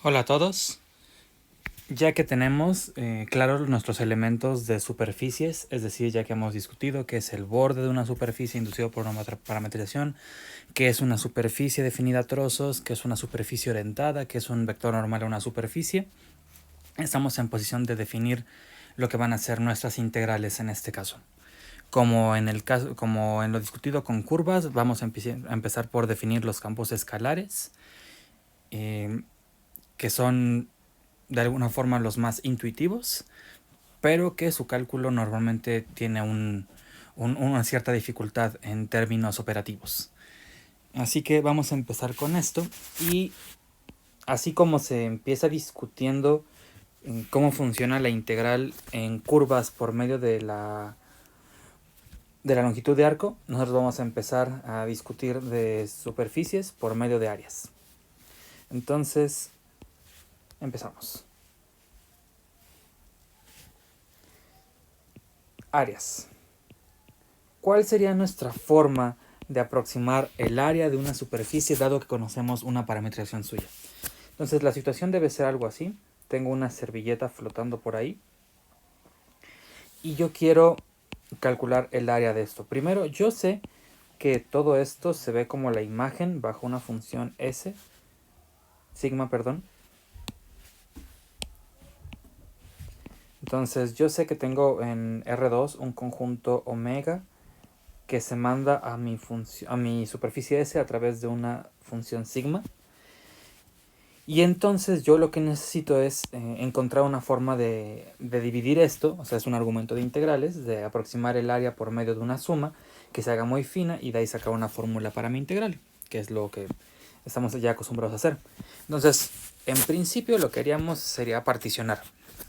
Hola a todos. Ya que tenemos claros nuestros elementos de superficies, es decir, ya que hemos discutido qué es el borde de una superficie inducido por una parametrización, qué es una superficie definida a trozos, qué es una superficie orientada, qué es un vector normal a una superficie, estamos en posición de definir lo que van a ser nuestras integrales en este caso. Como en lo discutido con curvas, vamos a empezar por definir los campos escalares, que son de alguna forma los más intuitivos, pero que su cálculo normalmente tiene una cierta dificultad en términos operativos. Así que vamos a empezar con esto, y así como se empieza discutiendo cómo funciona la integral en curvas por medio de la longitud de arco, nosotros vamos a empezar a discutir de superficies por medio de áreas. Entonces, empezamos. Áreas. ¿Cuál sería nuestra forma de aproximar el área de una superficie dado que conocemos una parametrización suya? Entonces la situación debe ser algo así. Tengo una servilleta flotando por ahí y yo quiero calcular el área de esto. Primero, yo sé que todo esto se ve como la imagen bajo una función S, sigma, perdón. Entonces yo sé que tengo en R2 un conjunto omega que se manda a mi superficie S a través de una función sigma. Y entonces yo lo que necesito es encontrar una forma de dividir esto, o sea, es un argumento de integrales, de aproximar el área por medio de una suma que se haga muy fina y de ahí sacar una fórmula para mi integral, que es lo que estamos ya acostumbrados a hacer. Entonces, en principio lo que haríamos sería particionar.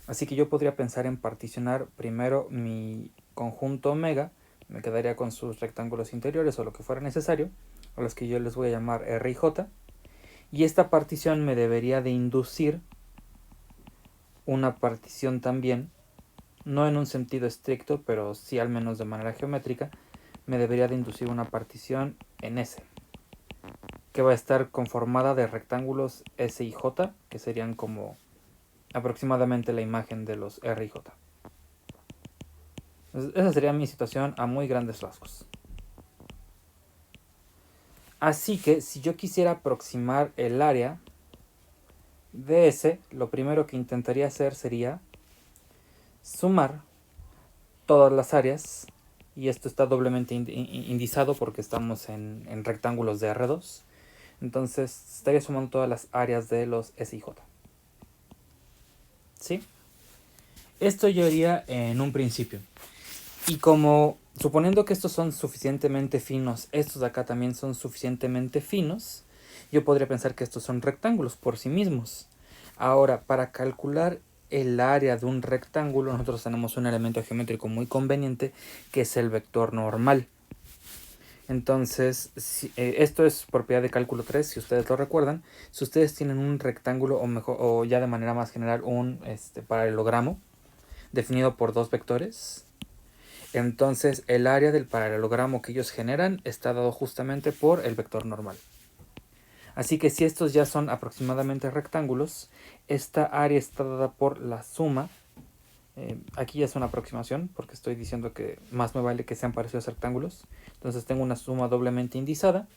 Así que yo podría pensar en particionar primero mi conjunto omega, me quedaría con sus rectángulos interiores o lo que fuera necesario, a los que yo les voy a llamar R y J. Y esta partición me debería de inducir una partición también, no en un sentido estricto, pero sí al menos de manera geométrica, me debería de inducir una partición en S, que va a estar conformada de rectángulos S y J, que serían como aproximadamente la imagen de los R y J. Entonces, esa sería mi situación a muy grandes rasgos. Así que si yo quisiera aproximar el área de S, lo primero que intentaría hacer sería sumar todas las áreas, y esto está doblemente indizado porque estamos en rectángulos de R2. Entonces estaría sumando todas las áreas de los S y J. ¿Sí? Esto yo haría en un principio. Y como suponiendo que estos son suficientemente finos, estos de acá también son suficientemente finos, yo podría pensar que estos son rectángulos por sí mismos. Ahora, para calcular el área de un rectángulo, nosotros tenemos un elemento geométrico muy conveniente que es el vector normal. Entonces, esto es propiedad de cálculo 3, si ustedes lo recuerdan. Si ustedes tienen un rectángulo, o mejor, o ya de manera más general, un paralelogramo definido por dos vectores, entonces el área del paralelogramo que ellos generan está dado justamente por el vector normal. Así que si estos ya son aproximadamente rectángulos, esta área está dada por la suma. Aquí ya es una aproximación porque estoy diciendo que más me vale que sean parecidos a rectángulos. Entonces tengo una suma doblemente indizada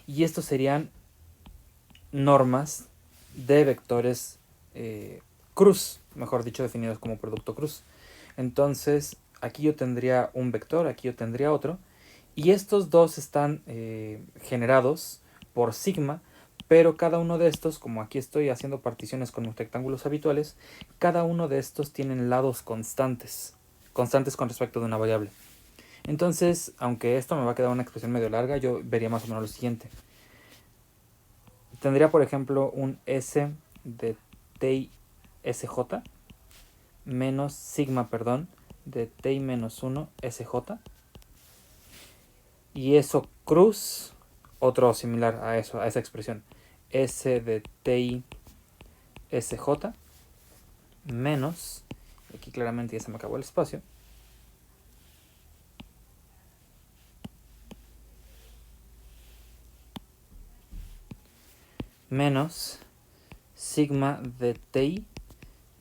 y estos serían normas de vectores cruz, mejor dicho, definidos como producto cruz. Entonces aquí yo tendría un vector, aquí yo tendría otro, y estos dos están generados por sigma, pero cada uno de estos, como aquí estoy haciendo particiones con los rectángulos habituales, cada uno de estos tienen lados constantes con respecto de una variable. Entonces, aunque esto me va a quedar una expresión medio larga, yo vería más o menos lo siguiente. Tendría, por ejemplo, un S de Ti SJ menos sigma, perdón, de Ti menos 1 SJ. Y eso cruz, otro similar a eso, a esa expresión. S de Ti SJ menos, aquí claramente ya se me acabó el espacio, menos sigma de ti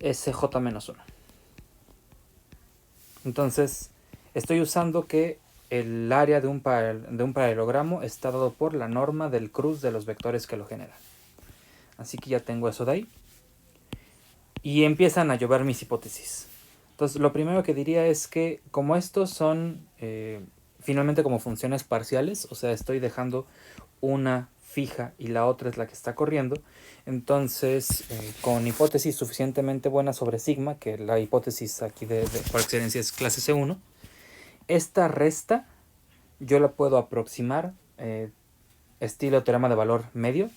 sj menos 1. Entonces estoy usando que el área de un paralelogramo está dado por la norma del cruz de los vectores que lo generan. Así que ya tengo eso de ahí. Y empiezan a llover mis hipótesis. Entonces lo primero que diría es que como estos son finalmente como funciones parciales, o sea, estoy dejando una fija y la otra es la que está corriendo, entonces con hipótesis suficientemente buena sobre sigma, que la hipótesis aquí por excelencia es clase C1, esta resta yo la puedo aproximar estilo teorema de valor medio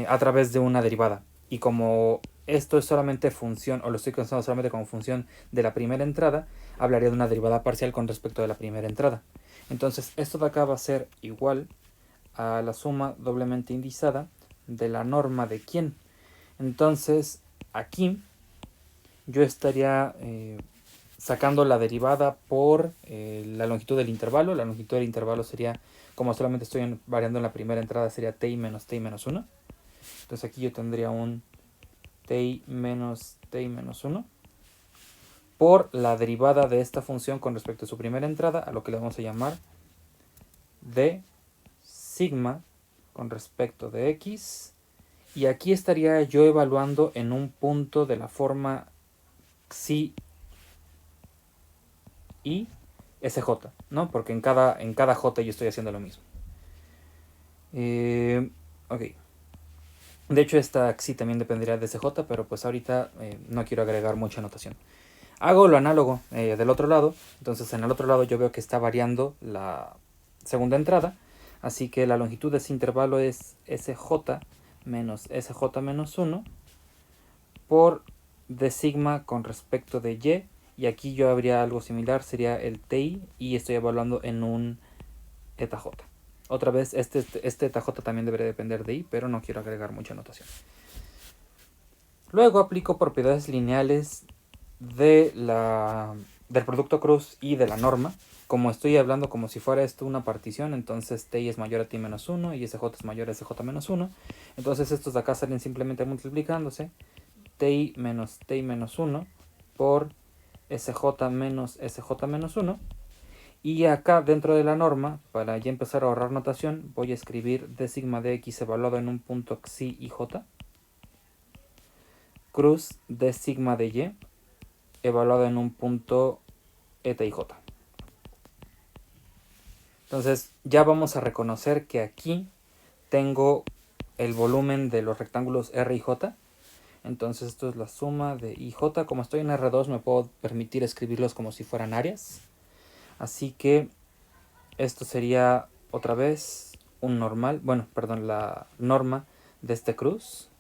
a través de una derivada. Y como esto es solamente función, o lo estoy considerando solamente como función de la primera entrada, hablaría de una derivada parcial con respecto de la primera entrada. Entonces esto de acá va a ser igual a la suma doblemente indizada de la norma de quién. Entonces aquí yo estaría sacando la derivada por la longitud del intervalo. La longitud del intervalo sería, como solamente estoy variando en la primera entrada, sería ti menos 1. Entonces aquí yo tendría un ti menos 1 por la derivada de esta función con respecto a su primera entrada, a lo que le vamos a llamar d sigma con respecto de x. Y aquí estaría yo evaluando en un punto de la forma xi y sj, ¿no? Porque en cada j yo estoy haciendo lo mismo. Ok. De hecho, esta xi también dependería de sj, pero pues ahorita no quiero agregar mucha notación. Hago lo análogo del otro lado. Entonces en el otro lado yo veo que está variando la segunda entrada. Así que la longitud de ese intervalo es sj menos sj menos 1 por d sigma con respecto de y. Y aquí yo habría algo similar, sería el ti, y estoy evaluando en un eta j. Otra vez, este eta j también debería depender de i, pero no quiero agregar mucha notación. Luego aplico propiedades lineales del producto cruz y de la norma. Como estoy hablando como si fuera esto una partición, entonces ti es mayor a ti menos 1 y sj es mayor a sj menos 1. Entonces estos de acá salen simplemente multiplicándose. Ti menos 1 por sj menos sj menos 1. Y acá dentro de la norma, para ya empezar a ahorrar notación, voy a escribir d sigma de x evaluado en un punto xi y j, cruz d sigma de y evaluado en un punto eta y j. Entonces ya vamos a reconocer que aquí tengo el volumen de los rectángulos R y J. Entonces esto es la suma de IJ. Como estoy en R2 me puedo permitir escribirlos como si fueran áreas. Así que esto sería otra vez un normal, la norma de este cruz.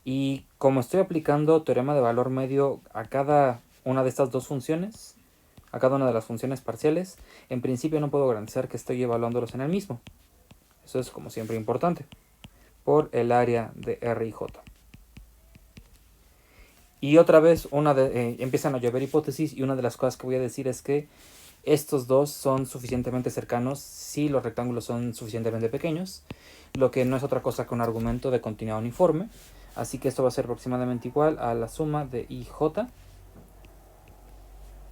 Y como estoy aplicando teorema de valor medio a cada una de estas dos funciones, a cada una de las funciones parciales, en principio no puedo garantizar que estoy evaluándolos en el mismo. Eso es como siempre importante, por el área de R y J. Y otra vez empiezan a llover hipótesis, y una de las cosas que voy a decir es que estos dos son suficientemente cercanos si los rectángulos son suficientemente pequeños, lo que no es otra cosa que un argumento de continuidad uniforme. Así que esto va a ser aproximadamente igual a la suma de IJ.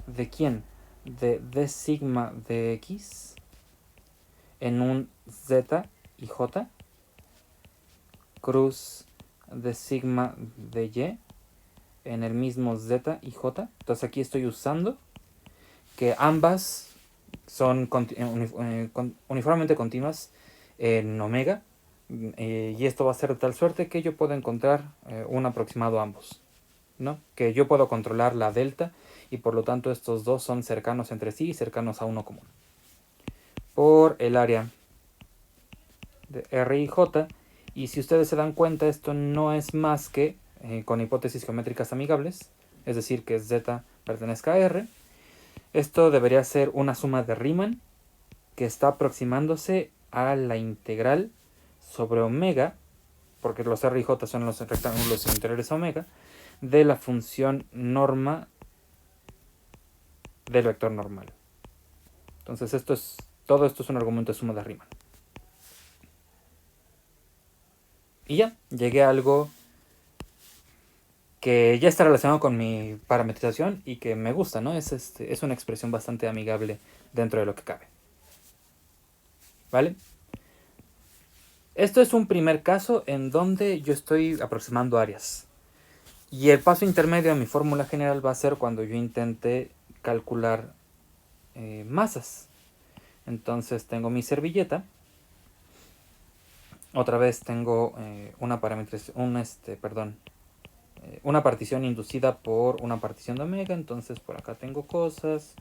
¿De quién? De d sigma de x en un z y j cruz de sigma de y en el mismo z y j. Entonces aquí estoy usando que ambas son uniformemente continuas en omega, y esto va a ser de tal suerte que yo puedo encontrar un aproximado a ambos, ¿no? Que yo puedo controlar la delta y por lo tanto estos dos son cercanos entre sí y cercanos a uno común. Por el área de R y J, y si ustedes se dan cuenta, esto no es más que con hipótesis geométricas amigables, es decir, que Z pertenezca a R. Esto debería ser una suma de Riemann que está aproximándose a la integral sobre omega, porque los R y J son los rectángulos interiores a omega, de la función norma del vector normal. Entonces todo esto es un argumento de suma de Riemann. Y ya, llegué a algo que ya está relacionado con mi parametrización y que me gusta, ¿no? Es una expresión bastante amigable dentro de lo que cabe. ¿Vale? Esto es un primer caso en donde yo estoy aproximando áreas. Y el paso intermedio de mi fórmula general va a ser cuando yo intente calcular masas. Entonces tengo mi servilleta. Otra vez tengo una partición inducida por una partición de omega. Entonces por acá tengo cosas,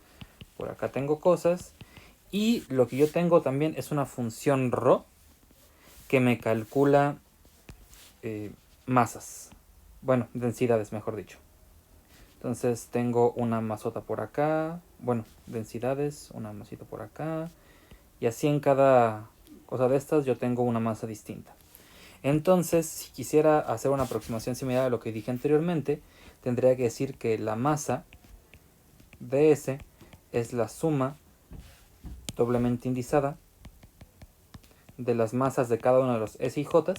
por acá tengo cosas. Y lo que yo tengo también es una función ρ que me calcula masas. Bueno, densidades, mejor dicho. Entonces tengo una masota por acá. Bueno, densidades, una masita por acá. Y así en cada cosa de estas yo tengo una masa distinta. Entonces, si quisiera hacer una aproximación similar a lo que dije anteriormente, tendría que decir que la masa de S es la suma doblemente indizada de las masas de cada uno de los S y J.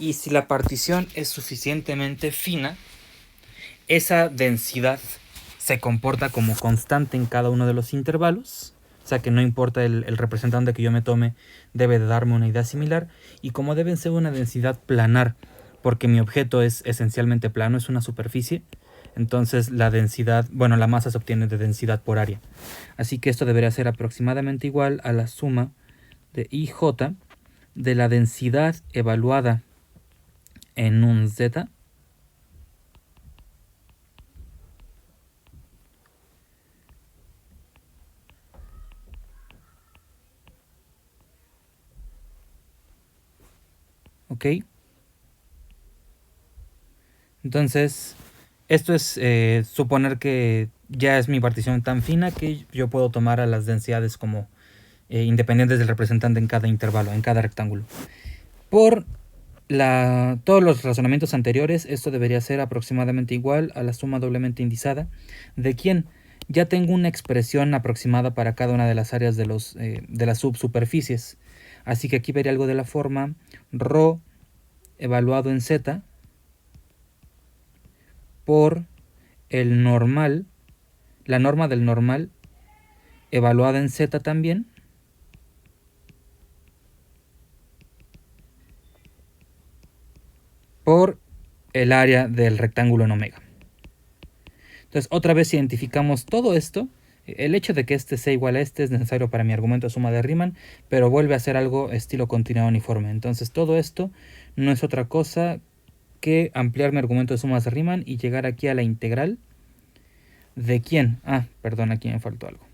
Y si la partición es suficientemente fina, esa densidad se comporta como constante en cada uno de los intervalos. O sea que no importa el representante que yo me tome, debe de darme una idea similar. Y como debe ser una densidad planar, porque mi objeto es esencialmente plano, es una superficie, entonces la densidad, bueno, la masa se obtiene de densidad por área. Así que esto debería ser aproximadamente igual a la suma de IJ de la densidad evaluada en un Z ¿ok? Entonces, esto es suponer que ya es mi partición tan fina que yo puedo tomar a las densidades como independientes del representante en cada intervalo, en cada rectángulo. Por todos los razonamientos anteriores, esto debería ser aproximadamente igual a la suma doblemente indizada de quién. Ya tengo una expresión aproximada para cada una de las áreas de las subsuperficies. Así que aquí vería algo de la forma ρ evaluado en z por el normal, la norma del normal evaluada en z también, por el área del rectángulo en omega. Entonces, otra vez identificamos todo esto. El hecho de que este sea igual a este es necesario para mi argumento de suma de Riemann, pero vuelve a ser algo estilo continuado uniforme. Entonces, todo esto no es otra cosa que ampliar mi argumento de sumas de Riemann y llegar aquí a la integral de quién. Ah, perdón, aquí me faltó algo.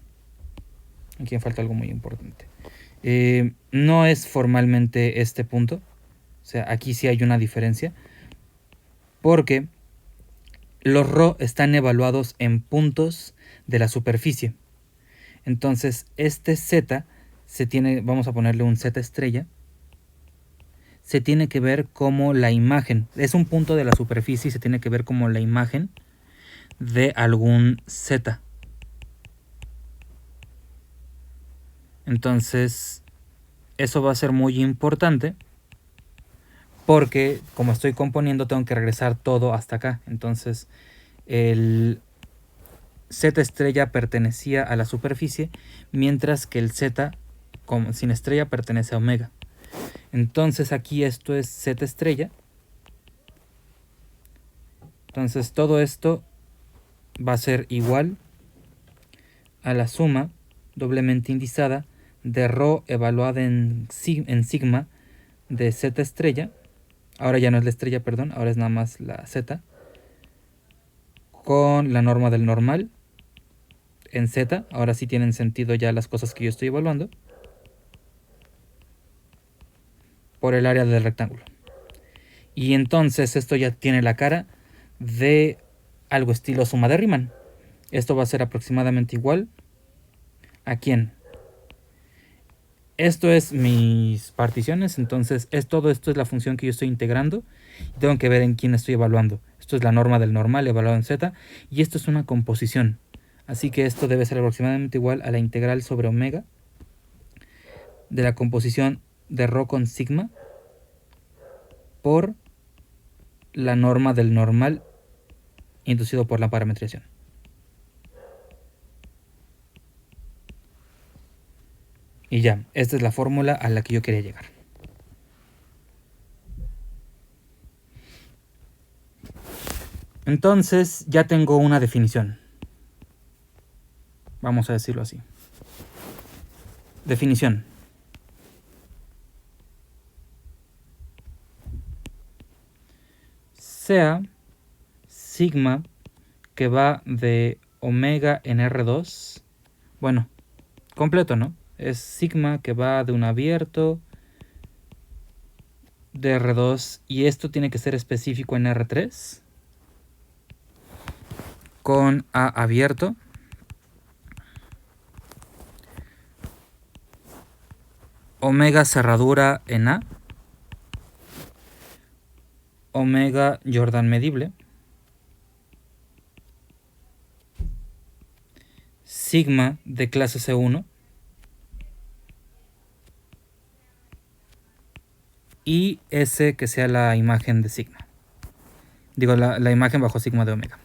Aquí me falta algo muy importante. No es formalmente este punto. O sea, aquí sí hay una diferencia. Porque los ρ están evaluados en puntos de la superficie. Entonces, este z se tiene, vamos a ponerle un z estrella, se tiene que ver como la imagen. Es un punto de la superficie y se tiene que ver como la imagen de algún z. Entonces, eso va a ser muy importante porque como estoy componiendo tengo que regresar todo hasta acá. Entonces, el z estrella pertenecía a la superficie, mientras que el z sin estrella pertenece a omega. Entonces aquí esto es z estrella. Entonces todo esto va a ser igual a la suma doblemente indizada de ρ evaluada en sigma de z estrella. Ahora ya no es la estrella, perdón, ahora es nada más la z, con la norma del normal en z. Ahora sí tienen sentido ya las cosas que yo estoy evaluando, por el área del rectángulo. Y entonces esto ya tiene la cara de algo estilo suma de Riemann. Esto va a ser aproximadamente igual a quién. Esto es mis particiones, entonces todo esto es la función que yo estoy integrando. Tengo que ver en quién estoy evaluando. Esto es la norma del normal evaluado en z, y esto es una composición. Así que esto debe ser aproximadamente igual a la integral sobre omega de la composición de ρ con sigma por la norma del normal inducido por la parametrización. Y ya, esta es la fórmula a la que yo quería llegar. Entonces ya tengo una definición. Vamos a decirlo así. Definición. Sea sigma que va de omega en R2. Bueno, completo, ¿no? Es sigma que va de un abierto de R2 y esto tiene que ser específico en R3 con A abierto omega cerradura en A, omega Jordan medible, sigma de clase C1 y S que sea la imagen de sigma. Digo, la imagen bajo sigma de omega.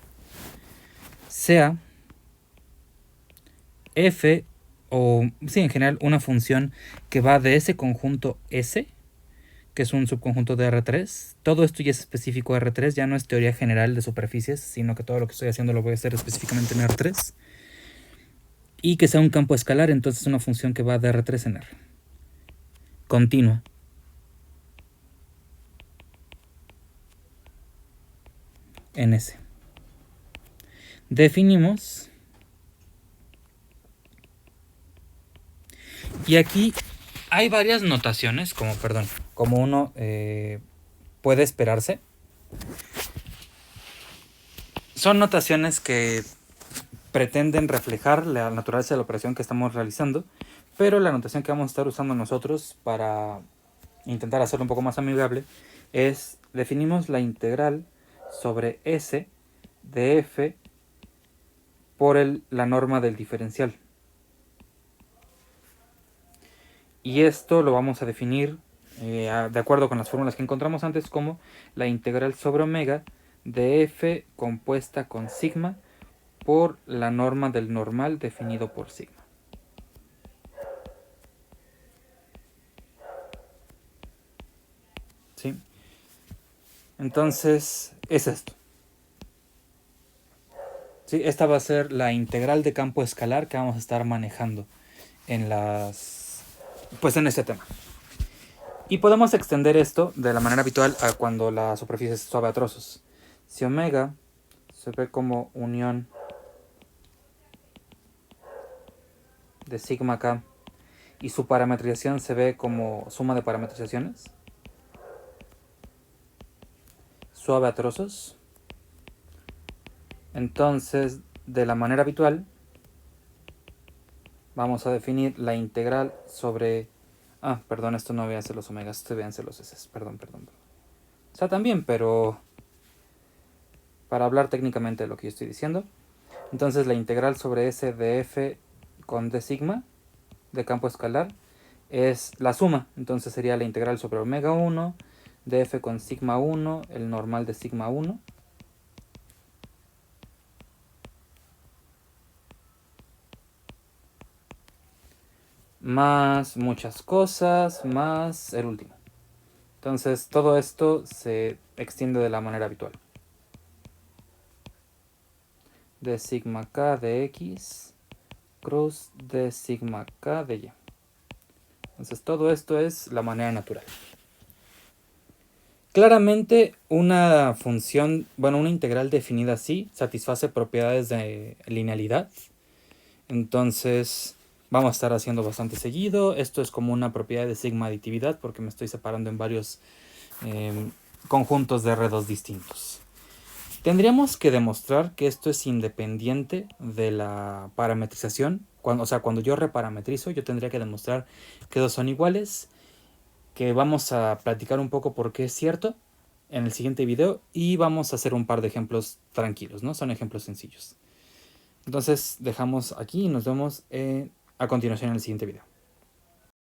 Sea f, o sí, en general, una función que va de ese conjunto S, que es un subconjunto de R3. Todo esto ya es específico de R3, ya no es teoría general de superficies, sino que todo lo que estoy haciendo lo voy a hacer específicamente en R3. Y que sea un campo escalar, entonces una función que va de R3 en R. Continua. En S. Definimos. Y aquí hay varias notaciones, como uno puede esperarse. Son notaciones que pretenden reflejar la naturaleza de la operación que estamos realizando, pero la notación que vamos a estar usando nosotros para intentar hacerlo un poco más amigable es: definimos la integral sobre S de f por la norma del diferencial. Y esto lo vamos a definir de acuerdo con las fórmulas que encontramos antes como la integral sobre omega de f compuesta con sigma por la norma del normal definido por sigma. ¿Sí? Entonces, es esto. ¿Sí? Esta va a ser la integral de campo escalar que vamos a estar manejando en este tema. Y podemos extender esto de la manera habitual a cuando la superficie es suave a trozos. Si omega se ve como unión de sigma k y su parametrización se ve como suma de parametrizaciones suave a trozos, entonces de la manera habitual vamos a definir la integral sobre... perdón, esto no voy a hacer los omegas, esto voy a hacer los s. Perdón. O sea, también, pero para hablar técnicamente de lo que yo estoy diciendo. Entonces la integral sobre s de f con d sigma de campo escalar es la suma. Entonces sería la integral sobre omega 1 de f con sigma 1, el normal de sigma 1. Más muchas cosas, más el último. Entonces todo esto se extiende de la manera habitual. De sigma k de x cruz de sigma k de y. Entonces todo esto es la manera natural. Claramente una función, una integral definida así satisface propiedades de linealidad. Entonces vamos a estar haciendo bastante seguido. Esto es como una propiedad de sigma aditividad porque me estoy separando en varios conjuntos de R2 distintos. Tendríamos que demostrar que esto es independiente de la parametrización. Cuando yo reparametrizo, yo tendría que demostrar que dos son iguales, que vamos a platicar un poco por qué es cierto en el siguiente video y vamos a hacer un par de ejemplos tranquilos, ¿no? Son ejemplos sencillos. Entonces dejamos aquí y nos vemos a continuación en el siguiente video.